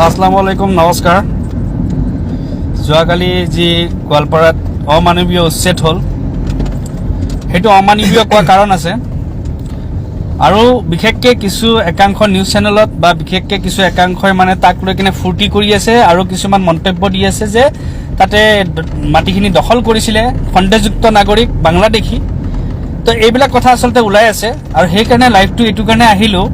আসসালামু আলাইকুম, নমস্কাৰ। যোৱাকালি যি গোৱালপাৰাত অমানৱীয় উচ্ছেদ হ'ল, সেইটো অমানৱীয় কোৱা কাৰণ আছে। আৰু বিশেষকৈ কিছু একাংশ নিউজ চেনেলত বা বিশেষকৈ কিছু একাংশই মানে তাক লৈ কিনে ফূৰ্তি কৰি আছে আৰু কিছুমান মন্তব্য দি আছে যে তাতে মাটিখিনি দখল কৰিছিলে সন্দেহযুক্ত নাগৰিক বাংলাদেশী। তো এইবিলাক কথা আচলতে ওলাই আছে আৰু সেইকাৰণে লাইভটো এইটো কাৰণে আহিলোঁ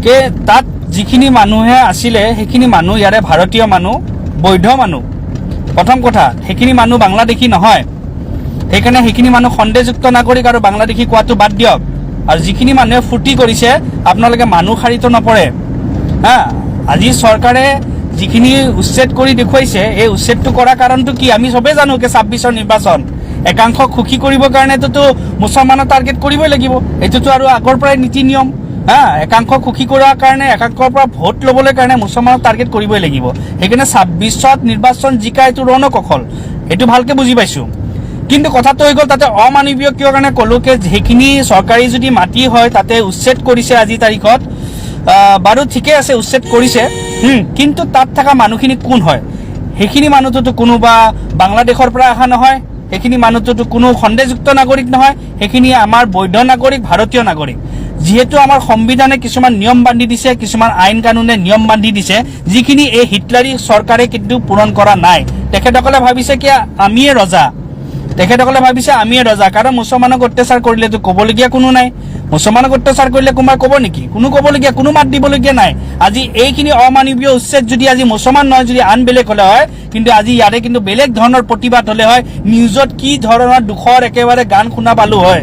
যে তাত যিখিনি মানুহে আছিলে সেইখিনি মানুহ ইয়াৰে ভাৰতীয় মানুহ, বৈধ মানুহ। প্ৰথম কথা, সেইখিনি মানুহ বাংলাদেশী নহয়। সেইকাৰণে সেইখিনি মানুহ সন্দেহযুক্ত নাগৰিক আৰু বাংলাদেশী কোৱাটো বাদ দিয়ক। আৰু যিখিনি মানুহে ফূৰ্তি কৰিছে, আপোনালোকে মানুহ শাৰীতো নপৰে। আজি চৰকাৰে যিখিনি উচ্ছেদ কৰি দেখুৱাইছে, এই উচ্ছেদটো কৰাৰ কাৰণটো কি আমি চবেই জানো যে 26ৰ নিৰ্বাচন। একাংশ সুখী কৰিবৰ কাৰণেতো মুছলমানৰ টাৰ্গেট কৰিবই লাগিব, এইটোতো আৰু আগৰ পৰাই নীতি নিয়ম। একাংশ সুখী কৰাৰ কাৰণে, একাংশৰ পৰা ভোট ল'বলৈ কাৰণে মুছলমানক টাৰ্গেট কৰিবই লাগিব। সেইকাৰণে 26ত নিৰ্বাচন জিকা এইটো ৰণকৌশল, এইটো ভালকৈ বুজি পাইছোঁ। কিন্তু কথাটো হৈ গ'ল তাতে অমানৱীয় কিয় কাৰণে ক'লোঁ যে সেইখিনি চৰকাৰী যদি মাটি হয় তাতে উচ্ছেদ কৰিছে আজিৰ তাৰিখত, বাৰু ঠিকে আছে উচ্ছেদ কৰিছে, কিন্তু তাত থকা মানুহখিনি কোন হয়? সেইখিনি মানুহটোতো কোনোবা বাংলাদেশৰ পৰা অহা নহয়, সেইখিনি মানুহটোতো কোনো সন্দেহযুক্ত নাগৰিক নহয়, সেইখিনি আমাৰ বৈধ নাগৰিক, ভাৰতীয় নাগৰিক। যিহেতু আমাৰ সংবিধানে কিছুমান নিয়ম বান্ধি দিছে, কিছুমান আইন কানুনে নিয়ম বান্ধি দিছে, যিখিনি এই হিটলাৰী চৰকাৰে কিন্তু পূৰণ কৰা নাই। তেখেতসকলে ভাবিছে কি আমিয়ে ৰজা, তেখেতসকলে ভাবিছে আমিয়ে ৰজা। কাৰণ মুছলমানক অত্যাচাৰ কৰিলেতো ক'বলগীয়া কোনো নাই। মুছলমানক অত্যাচাৰ কৰিলে কোনোবাই ক'ব নেকি? কোনো ক'বলগীয়া, কোনো মাত দিবলগীয়া নাই। আজি এইখিনি অমানৱীয় উচ্ছেদ যদি আজি মুছলমান নহয়, যদি আন বেলেগ হ'লে হয়, কিন্তু আজি ইয়াৰে কিন্তু বেলেগ ধৰণৰ প্ৰতিবাদ হ'লে হয়, নিউজত কি ধৰণৰ দুখৰ একেবাৰে গান শুনা পালো হয়।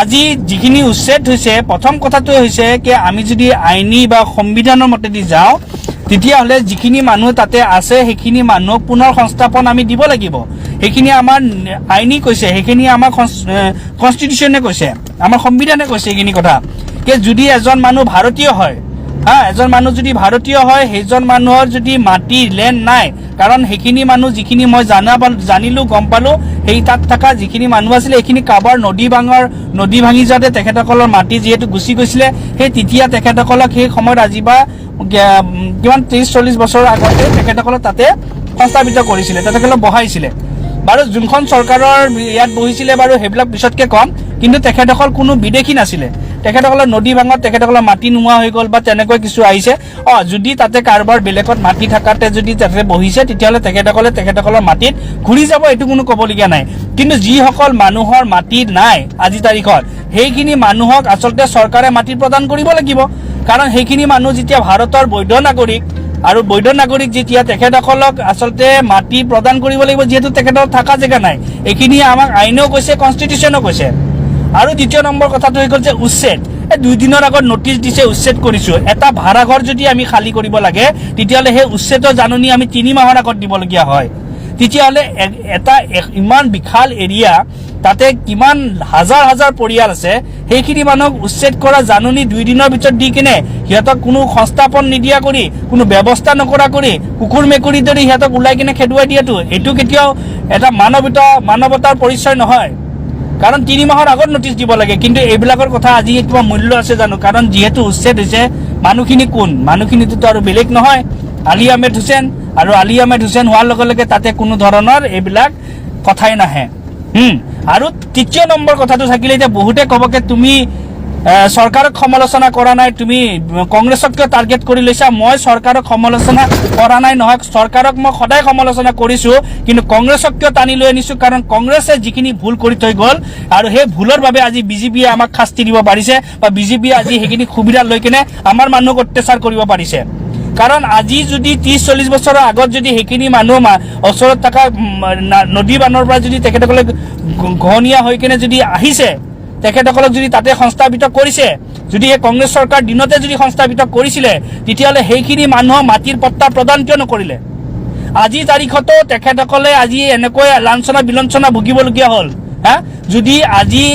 আজি যিখিনি উচ্ছেদ হৈছে, প্ৰথম কথাটো হৈছে যে আমি যদি আইনী বা সংবিধানৰ মতেদি যাওঁ, তেতিয়াহ'লে যিখিনি মানুহ তাতে আছে সেইখিনি মানুহক পুনৰ সংস্থাপন আমি দিব লাগিব। সেইখিনি আমাৰ আইনী কৈছে, সেইখিনি আমাৰ কনষ্টিটিউশ্যনে কৈছে, আমাৰ সংবিধানে কৈছে এইখিনি কথা। যে যদি এজন মানুহ ভাৰতীয় হয়, এজন মানুহ যদি ভাৰতীয় হয়, সেইজন মানুহৰ যদি মাটি লেণ্ড নাই, কাৰণ সেইখিনি মানুহ যিখিনি মই জানিলোঁ, গম পালোঁ, সেই তাত থকা যিখিনি মানুহ আছিলে সেইখিনি কাৰোবাৰ নদী ভাঙি যাওঁতে তেখেতসকলৰ মাটি যিহেতু গুচি গৈছিলে, সেই তেতিয়া তেখেতসকলক সেই সময়ত আজি বা কিমান 30-40 বছৰৰ আগতে তেখেতসকলক তাতে সংস্থাপিত কৰিছিলে, তেখেতসকলক বহাইছিলে। বাৰু যোনখন চৰকাৰৰ ইয়াত বহিছিলে বাৰু সেইবিলাক পিছতকৈ কম, কিন্তু তেখেতসকল কোনো বিদেশী নাছিলে। তেখেতসকলৰ নদী ভাঙত তেখেতসকলৰ মাটি নোহোৱা হৈ গ'ল বা তেনেকৈ কিছু আহিছে। যদি তাতে কাৰোবাৰ বেলেগত মাটি থকাতে যদি তাতে বহিছে, তেতিয়াহ'লে তেখেতসকলৰ মাটিত ঘূৰি যাব, এইটো কোনো ক'বলগীয়া নাই। কিন্তু যিসকল মানুহৰ মাটি নাই আজিৰ তাৰিখত, সেইখিনি মানুহক আচলতে চৰকাৰে মাটি প্ৰদান কৰিব লাগিব। কাৰণ সেইখিনি মানুহ যেতিয়া ভাৰতৰ বৈধ নাগৰিক, আৰু বৈধ নাগৰিক যেতিয়া, তেখেতসকলক আচলতে মাটি প্ৰদান কৰিব লাগিব, যিহেতু তেখেতৰ থকা জেগা নাই। এইখিনি আমাক আইনেও কৈছে, কনষ্টিটিউশ্যনেও কৈছে। আৰু দ্বিতীয় নম্বৰ কথাটো হৈ গ'ল যে উচ্ছেদ। 2 দিনৰ আগত নটিচ দিছে উচ্ছেদ কৰিছোঁ। এটা ভাড়াঘৰ যদি আমি খালী কৰিব লাগে, তেতিয়াহ'লে সেই উচ্ছেদৰ জাননী আমি 3 মাহৰ আগত দিবলগীয়া হয়। তেতিয়াহ'লে এটা ইমান বিশাল এৰিয়া, তাতে কিমান হাজাৰ হাজাৰ পৰিয়াল আছে, সেইখিনি মানুহক উচ্ছেদ কৰা জাননী 2 দিনৰ ভিতৰত দি কিনে সিহঁতক কোনো সংস্থাপন নিদিয়া কৰি, কোনো ব্যৱস্থা নকৰা কৰি, কুকুৰ মেকুৰী দৰে সিহঁতক ওলাই কিনে খেদুৱাই দিয়াটো, এইটো কেতিয়াও এটা মানৱতাৰ পৰিচয় নহয়। কাৰণ 3 মাহৰ আগত নটিচ দিব লাগে। কিন্তু এইবিলাকৰ কথা আজি কিবা মূল্য আছে জানো? কাৰণ যিহেতু উচ্ছেদ হৈছে, মানুহখিনি কোন? মানুহখিনিতো আৰু বেলেগ নহয়, আলী আহমেদ হুছেইন। আৰু আলী আহমেদ হুছেইন হোৱাৰ লগে লগে তাতে কোনো ধৰণৰ এইবিলাক কথাই নাহে। আৰু তৃতীয় নম্বৰ কথাটো থাকিলে, এতিয়া বহুতে ক'বকে তুমি চৰকাৰক সমালোচনা কৰা নাই, তুমি কংগ্ৰেছক কিয় টাৰ্গেট কৰি লৈছা? মই চৰকাৰক সমালোচনা কৰা নাই নহয়, চৰকাৰক মই সদায় সমালোচনা কৰিছোঁ। কিন্তু কংগ্ৰেছক কিয় টানি লৈ আনিছোঁ? কাৰণ কংগ্ৰেছে যিখিনি ভুল কৰি থৈ গ'ল, আৰু সেই ভুলৰ বাবে আজি বিজেপিয়ে আমাক শাস্তি দিব পাৰিছে, বা বিজেপিয়ে আজি সেইখিনি সুবিধা লৈ কিনে আমাৰ মানুহক অত্যাচাৰ কৰিব পাৰিছে। কাৰণ আজি যদি 30-40 বছৰৰ আগত যদি সেইখিনি মানুহ ওচৰত থকা নদী বানৰ পৰা যদি তেখেতসকলে ঘহনীয়া হৈ কিনে যদি আহিছে, তেখেতসকলক যদি তাতে সংস্থাপিত কৰিছে, যদি এই কংগ্ৰেছ চৰকাৰ দিনতে যদি সংস্থাপিত কৰিছিলে, তেতিয়াহ'লে সেইখিনি মানুহক মাটিৰ পট্টা প্ৰদান কিয় নকৰিলে? আজিৰ তাৰিখতো তেখেতসকলে আজি এনেকৈ লাঞ্ছনা বিলঞ্চনা ভুগিবলগীয়া হ'ল। যদি আজি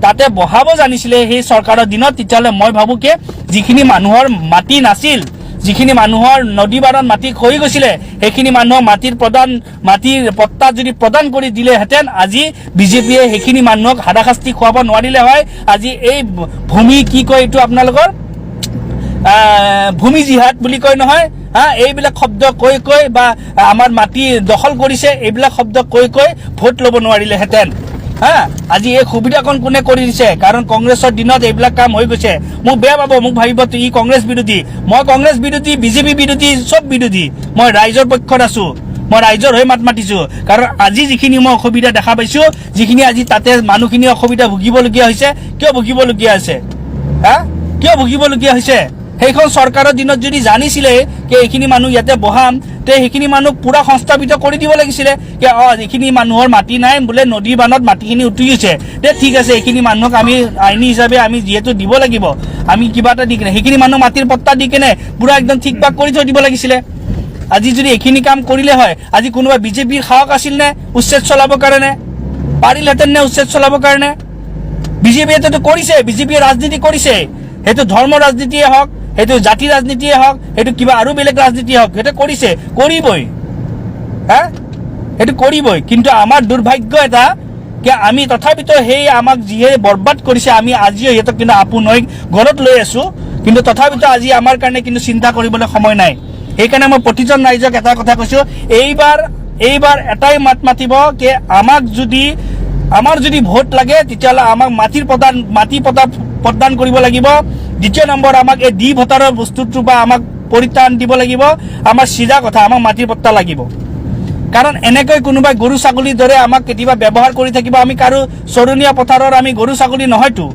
তাতে বহাব জানিছিলে সেই চৰকাৰৰ দিনত, তেতিয়াহ'লে মই ভাবোঁ যে যিখিনি মানুহৰ মাটি নাছিল, যিখিনি মানুহৰ নদী বাৰত মাটি খহি গৈছিলে, সেইখিনি মানুহক মাটিৰ পট্টা যদি প্ৰদান কৰি দিলেহেঁতেন, আজি বিজেপিয়ে সেইখিনি মানুহক হাৰাশাস্তি খুৱাব নোৱাৰিলে হয়। আজি এই ভূমি কি কয় এইটো আপোনালোকৰ ভূমি জিহাদ বুলি কয় নহয় এইবিলাক শব্দ কৈ কৈ বা আমাৰ মাটি দখল কৰিছে এইবিলাক শব্দ কৈ কৈ ভোট ল'ব নোৱাৰিলেহেঁতেন আজি এই সুবিধাকণ কোনে কৰি দিছে কাৰণ কংগ্ৰেছৰ দিনত এইবিলাক কাম হৈ গৈছে মোক বেয়া পাব মোক ভাবিব ই কংগ্ৰেছ বিৰোধী মই কংগ্ৰেছ বিৰোধী বিজেপি বিৰোধী চব বিৰোধী মই ৰাইজৰ পক্ষত আছো মই ৰাইজৰ হৈ মাত মাতিছো কাৰণ আজি যিখিনি মই অসুবিধা দেখা পাইছো যিখিনি আজি তাতে মানুহখিনি অসুবিধা ভুগিবলগীয়া হৈছে কিয় ভুগিবলগীয়া আছে কিয় ভুগিবলগীয়া হৈছে সেইখন চৰকাৰৰ দিনত যদি জানিছিলে যে এইখিনি মানুহ ইয়াতে বহাম তে সেইখিনি মানুহ পুৰা সংস্থাপিত কৰি দিব লাগিছিলে যে এইখিনি মানুহৰ মাটি নাই বোলে নদী বানত মাটিখিনি উঠি গৈছে তে ঠিক আছে এইখিনি মানুহক আমি আইনী হিচাপে আমি যিহেতু দিব লাগিব আমি কিবা এটা দি কিনে সেইখিনি মানুহ মাটিৰ পট্টা দি কিনে পুৰা একদম ঠিক ঠাক কৰি থৈ দিব লাগিছিলে আজি যদি এইখিনি কাম কৰিলে হয় আজি কোনোবা বিজেপিৰ সাহস আছিল নে উচ্ছেদ চলাবৰ কাৰণে পাৰিলহেঁতেন নে উচ্ছেদ চলাবৰ কাৰণে বিজেপিয়েতো কৰিছে বিজেপিয়ে ৰাজনীতি কৰিছে সেইটো ধৰ্ম ৰাজনীতিয়ে হওক সেইটো জাতি ৰাজনীতিয়ে হওক সেইটো কিবা আৰু বেলেগ ৰাজনীতি হওক সেইটো কৰিছে কৰিবই সেইটো কৰিবই কিন্তু আমাৰ দুৰ্ভাগ্য এটা যে আমি তথাপিতো সেই আমাক যিহে বৰবাদ কৰিছে আমি আজিও সিহঁতক কিন্তু আপোন হৈ ঘৰত লৈ আছো কিন্তু তথাপিতো আজি আমাৰ কাৰণে কিন্তু চিন্তা কৰিবলৈ সময় নাই সেইকাৰণে মই প্ৰতিজন ৰাইজক এটা কথা কৈছো এইবাৰ এটাই মাত মাতিব যে আমাৰ যদি ভোট লাগে তেতিয়াহ'লে আমাক মাটি প্ৰদান কৰিব লাগিব দ্বিতীয় নম্বৰ আমাক এই ডি ভোটাৰৰ বস্তুটো বা আমাক পৰিত্ৰাণ দিব লাগিব আমাৰ চিধা কথা আমাক মাটিৰ পট্টা লাগিব কাৰণ এনেকৈ কোনোবাই গৰু ছাগলীৰ দৰে আমাক কেতিয়াবা ব্যৱহাৰ কৰি থাকিব আমি কাৰো চৰণীয়া পথাৰৰ আমি গৰু ছাগলী নহয়তো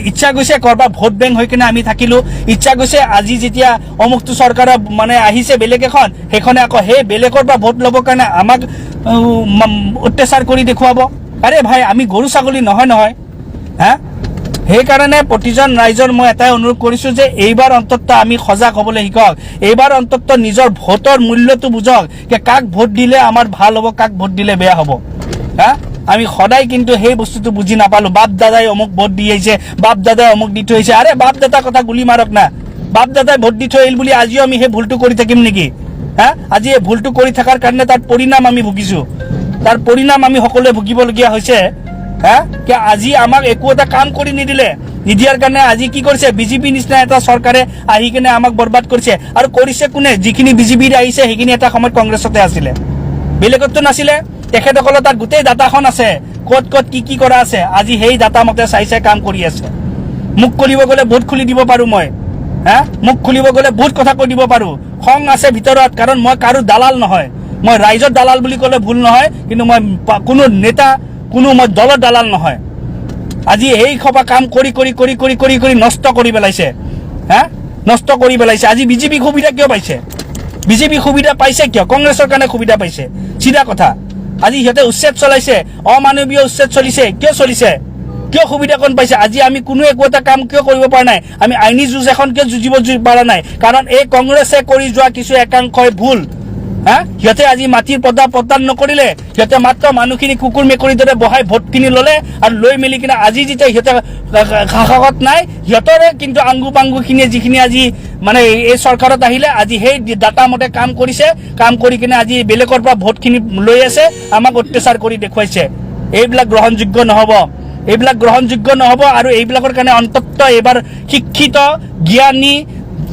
ইচ্ছা গৈছে কৰবা ভোট বেংক হৈ কিনে আমি থাকিলো ইচ্ছা গৈছে আজি যেতিয়া অমুকটো চৰকাৰৰ মানে আহিছে বেলেগ এখন সেইখনে আকৌ সেই বেলেগৰ পৰা ভোট ল'বৰ কাৰণে আমাক অত্যাচাৰ কৰি দেখুৱাব আৰে ভাই আমি গৰু ছাগলী নহয় সেইকাৰণে প্ৰতিজন ৰাইজৰ মই এটাই অনুৰোধ কৰিছো যে এইবাৰ অন্তত আমি সজাগ হ'বলৈ শিকক এইবাৰ অন্তত নিজৰ ভোটৰ মূল্যটো বুজক যে কাক ভোট দিলে আমাৰ ভাল হ'ব কাক ভোট দিলে বেয়া হ'ব আমি সদায় কিন্তু সেই বস্তুটো বুজি নাপালো বাপ দাদাই অমুক ভোট দি আহিছে বাপ দাদাই অমুক দি থৈ আহিছে আৰে বাপ দাদাৰ কথা গুলি মাৰক না বাপ দাদাই ভোট দি থৈ আহিল বুলি আজিও আমি সেই ভুলটো কৰি থাকিম নেকি আজি এই ভুলটো কৰি থকাৰ কাৰণে তাৰ পৰিণাম আমি ভুগিছো তাৰ পৰিণাম আমি সকলোৱে ভুগিবলগীয়া হৈছে कि আজি আমাক একো এটা কাম কৰি নিদিয়াৰ কাৰণে আজি কি কৰিছে বিজেপি নিচিনা এটা চৰকাৰে আহি কিনে আমাক বৰবাদ কৰিছে আৰু কৰিছে কোনে যিখিনি বিজেপিৰ আহিছে সেইখিনি এটা সময়ত কংগ্ৰেছতে আছিলে বেলেগতো নাছিলে তেখেতসকলৰ তাত গোটেই ডাটাখন আছে ক'ত কি কৰা আছে আজি সেই ডাটা মতে চাই কাম কৰি আছে মুখ খুলিব গ'লে বহুত খুলি দিব পাৰো মই মুখ খুলিব গ'লে বহুত কথা কৈ দিব পাৰো খং আছে ভিতৰত কাৰণ মই কাৰো দালাল নহয় মই ৰাইজৰ দালাল বুলি ক'লে ভুল নহয় কিন্তু মই কোনো নেতা কোনো মই দলৰ দালাল নহয় আজি এই খবা কাম কৰি নষ্ট কৰি পেলাইছে নষ্ট কৰি পেলাইছে আজি বিজেপি সুবিধা কিয় পাইছে বিজেপি সুবিধা পাইছে কিয় কংগ্ৰেছৰ কাৰণে সুবিধা পাইছে চিধা কথা আজি সিহঁতে উচ্ছেদ চলাইছে অমানৱীয় উচ্ছেদ চলিছে কিয় সুবিধা কোন পাইছে আজি আমি কোনো একো এটা কাম কিয় কৰিব পৰা নাই আমি আইনী যুঁজ এখন কিয় যুঁজিব পৰা নাই কাৰণ এই কংগ্ৰেছে কৰি যোৱা কিছু একাংশই ভুল সিহঁতে আজি মাটিৰ প্ৰদান নকৰিলে সিহঁতে মাত্ৰ মানুহখিনি কুকুৰ মেকুৰীৰ দৰে বহাই ভোটখিনি ল'লে আৰু লৈ মেলি কিনে আজি যেতিয়া সিহঁতে শাসকত নাই সিহঁতৰে কিন্তু আংগু পাংগুখিনিয়ে যিখিনি আজি মানে এই চৰকাৰত আহিলে আজি সেই ডাটা মতে কাম কৰিছে কাম কৰি কিনে আজি বেলেগৰ পৰা ভোটখিনি লৈ আছে আমাক অত্যাচাৰ কৰি দেখুৱাইছে এইবিলাক গ্ৰহণযোগ্য নহ'ব আৰু এইবিলাকৰ কাৰণে অন্ততঃ এইবাৰ শিক্ষিত জ্ঞানী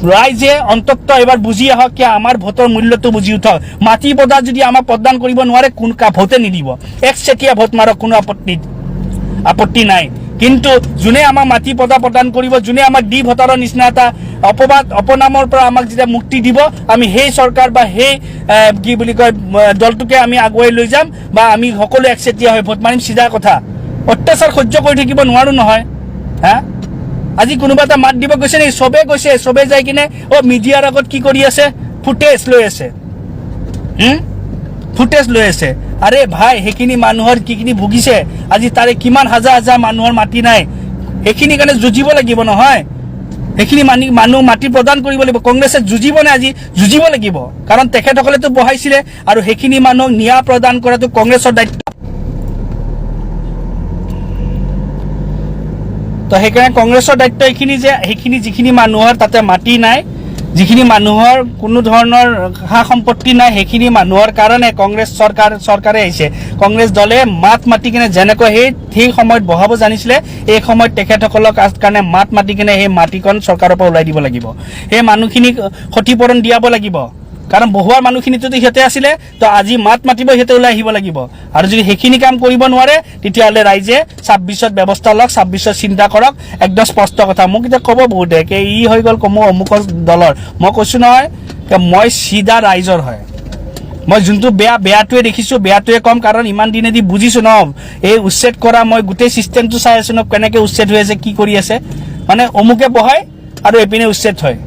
ৰাইজে অন্ততঃ এবাৰ বুজি আহক কি আমাৰ ভোটৰ মূল্যটো বুজি উঠক মাটি পদা যদি আমাক প্ৰদান কৰিব নোৱাৰে কোন ভোটে নিদিব একচেটিয়া ভোট মাৰক কোনো আপত্তি নাই কিন্তু যোনে আমাক মাটি পদা প্ৰদান কৰিব যোনে আমাক ডি ভোটাৰৰ নিচিনা এটা অপনামৰ পৰা আমাক যেতিয়া মুক্তি দিব আমি সেই চৰকাৰ বা সেই কি বুলি কয় দলটোকে আমি আগুৱাই লৈ যাম বা আমি সকলো একচেটিয়া হৈ ভোট মাৰিম চিধা কথা অত্যাচাৰ সহ্য কৰি থাকিব নোৱাৰো নহয় আজি কোনোবা এটা মাত দিব গৈছে নেকি চবে যাই কিনে মিডিয়াৰ আগত কি কৰি আছে ফুটেজ লৈ আছে আৰে ভাই সেইখিনি মানুহৰ কিখিনি ভুগিছে আজি তাৰে কিমান হাজাৰ মানুহৰ মাটি নাই সেইখিনি কাৰণে যুঁজিব লাগিব নহয় সেইখিনি মানুহ মাটি প্ৰদান কৰিব লাগিব কংগ্ৰেছে যুঁজিব নে আজি যুঁজিব লাগিব কাৰণ তেখেতসকলেতো বহাইছিলে আৰু সেইখিনি মানুহক ন্যায় প্ৰদান কৰাটো কংগ্ৰেছৰ দায়িত্ব তো সেইকাৰণে কংগ্ৰেছৰ দায়িত্ব এইখিনি যে সেইখিনি যিখিনি মানুহৰ তাতে মাটি নাই যিখিনি মানুহৰ কোনো ধৰণৰ সা সম্পত্তি নাই সেইখিনি মানুহৰ কাৰণে কংগ্ৰেছ চৰকাৰে আহিছে কংগ্ৰেছ দলে মাত মাতি কিনে যেনেকৈ সেই সময়ত বহাব জানিছিলে এই সময়ত তেখেতসকলক কাৰণে মাত মাতি কিনে সেই মাটিকণ চৰকাৰৰ পৰা ওলাই দিব লাগিব সেই মানুহখিনিক ক্ষতিপূৰণ দিয়াব লাগিব কাৰণ বহুৱাৰ মানুহখিনিতো সিহঁতে আছিলে তো আজি মাত মাতিব সিহঁতে ওলাই আহিব লাগিব আৰু যদি সেইখিনি কাম কৰিব নোৱাৰে তেতিয়াহ'লে ৰাইজে 26ত ব্যৱস্থা লওক 26ত চিন্তা কৰক একদম স্পষ্ট কথা মোক এতিয়া ক'ব বহুতে কে ই হৈ গ'ল কমো অমুক দলৰ মই কৈছোঁ নহয় মই চিধা ৰাইজৰ হয় মই যোনটো বেয়াটোৱে দেখিছোঁ বেয়াটোৱে কম কাৰণ ইমান দিনেদি বুজিছোঁ ন এই উচ্ছেদ কৰা মই গোটেই চিষ্টেমটো চাই আছোঁ ন কেনেকৈ উচ্ছেদ হৈ আছে কি কৰি আছে মানে অমুকে বহাই আৰু এপিনে উচ্ছেদ হয়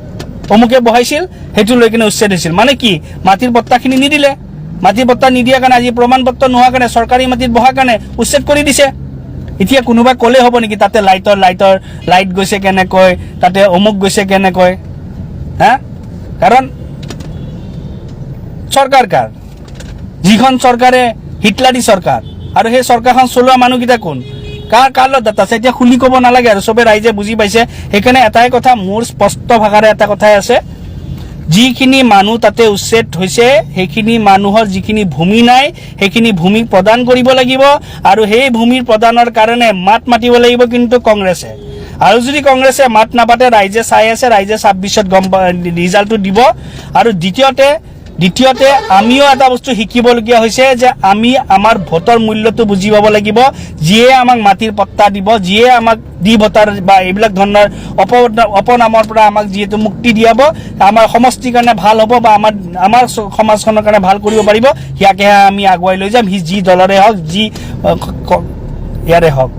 অমুকে বহাইছিল সেইটো লৈ কিনে উচ্ছেদ হৈছিল মানে কি মাটিৰ বত্তাখিনি নিদিলে মাটিৰ বত্তা নিদিয়াৰ কাৰণে আজি প্ৰমাণ পত্ৰ নোহোৱাৰ কাৰণে চৰকাৰী মাটিত বহাৰ কাৰণে উচ্ছেদ কৰি দিছে এতিয়া কোনোবাই ক'লে হ'ব নেকি তাতে লাইট গৈছে কেনেকৈ তাতে অমুক গৈছে কেনেকৈ হা কাৰণ চৰকাৰ কাৰ যিখন চৰকাৰে হিটলাৰী চৰকাৰ আৰু সেই চৰকাৰখন চলোৱা মানুহকেইটা কোন কাৰ লগত আছে এতিয়া খুলি ক'ব নালাগে আৰু চবে ৰাইজে বুজি পাইছে সেইকাৰণে এটাই কথা মোৰ স্পষ্ট ভাষাৰে এটা কথাই আছে যিখিনি মানুহ তাতে উচ্ছেদ হৈছে সেইখিনি মানুহৰ যিখিনি ভূমি নাই সেইখিনি ভূমি প্ৰদান কৰিব লাগিব আৰু সেই ভূমিৰ প্ৰদানৰ কাৰণে মাত মাতিব লাগিব কিন্তু কংগ্ৰেছে আৰু যদি কংগ্ৰেছে মাত নাপাতে ৰাইজে চাই আছে ৰাইজে 26ত ৰিজাল্টটো দিব আৰু দ্বিতীয়তে আমিও এটা বস্তু শিকিবলগীয়া হৈছে যে আমি আমাৰ ভোটৰ মূল্যটো বুজি পাব লাগিব যিয়ে আমাক মাটিৰ পট্টা দিব যিয়ে আমাক দি ভোটাৰ বা এইবিলাক ধৰণৰ অপনামৰ পৰা আমাক যিহেতু মুক্তি দিয়াব আমাৰ সমষ্টিৰ কাৰণে ভাল হ'ব বা আমাৰ সমাজখনৰ কাৰণে ভাল কৰিব পাৰিব সিয়াকেহে আমি আগুৱাই লৈ যাম সি যি দলৰে হওক যি ইয়াৰে হওক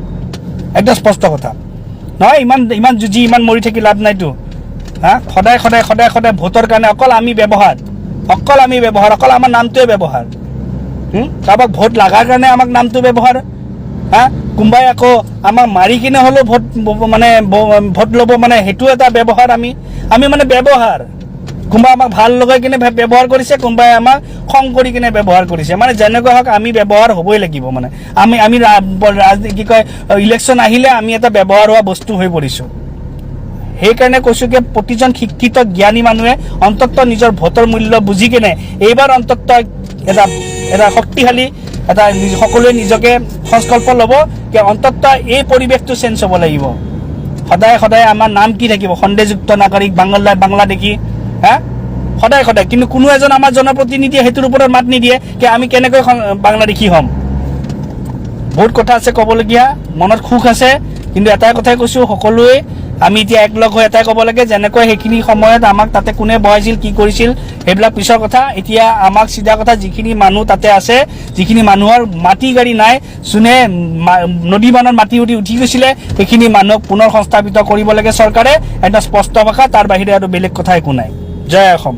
একদম স্পষ্ট কথা নহয় ইমান যুঁজি ইমান মৰি থাকি লাভ নাইতো হা সদায় ভোটৰ কাৰণে অকল আমাৰ নামটোৱে ব্যৱহাৰ কাৰোবাক ভোট লগাৰ কাৰণে আমাক নামটো ব্যৱহাৰ হা কোনোবাই আকৌ আমাক মাৰি কিনে হ'লেও ভোট ল'ব মানে সেইটো এটা ব্যৱহাৰ আমি মানে ব্যৱহাৰ কোনোবাই আমাক ভাল লগাই কিনে ব্যৱহাৰ কৰিছে কোনোবাই আমাক খং কৰি কিনে ব্যৱহাৰ কৰিছে মানে যেনেকুৱা হওক আমি ব্যৱহাৰ হ'বই লাগিব মানে আমি কি কয় ইলেকশ্যন আহিলে আমি এটা ব্যৱহাৰ হোৱা বস্তু হৈ পৰিছোঁ সেইকাৰণে কৈছোঁ যে প্ৰতিজন শিক্ষিত জ্ঞানী মানুহে অন্ততঃ নিজৰ ভোটৰ মূল্য বুজি কিনে এইবাৰ অন্ততঃ এটা শক্তিশালী এটা সকলোৱে নিজকে সংকল্প ল'ব যে অন্ততঃ এই পৰিৱেশটো চেঞ্জ হ'ব লাগিব সদায় আমাৰ নাম কি থাকিব সন্দেহযুক্ত নাগৰিক বাংলাদেশী হা সদায় কিন্তু কোনো এজন আমাৰ জনপ্ৰতিনিধিয়ে সেইটোৰ ওপৰত মাত নিদিয়ে যে আমি কেনেকৈ বাংলাদেশী হ'ম বহুত কথা আছে ক'বলগীয়া মনত সুখ আছে কিন্তু এটাই কথাই কৈছোঁ সকলোৱে আমি এতিয়া একলগ হৈ এটাই ক'ব লাগে যেনেকৈ সেইখিনি সময়ত আমাক তাতে কোনে বহাইছিল কি কৰিছিল সেইবিলাক পিছৰ কথা এতিয়া আমাক চিধা কথা যিখিনি মানুহ তাতে আছে যিখিনি মানুহৰ মাটি গাড়ী নাই যোনে নদী বানত মাটি উঠি গৈছিলে সেইখিনি মানুহক পুনৰ সংস্থাপিত কৰিব লাগে চৰকাৰে এটা স্পষ্ট ভাষা তাৰ বাহিৰে আৰু বেলেগ কথা একো নাই জয় অসম।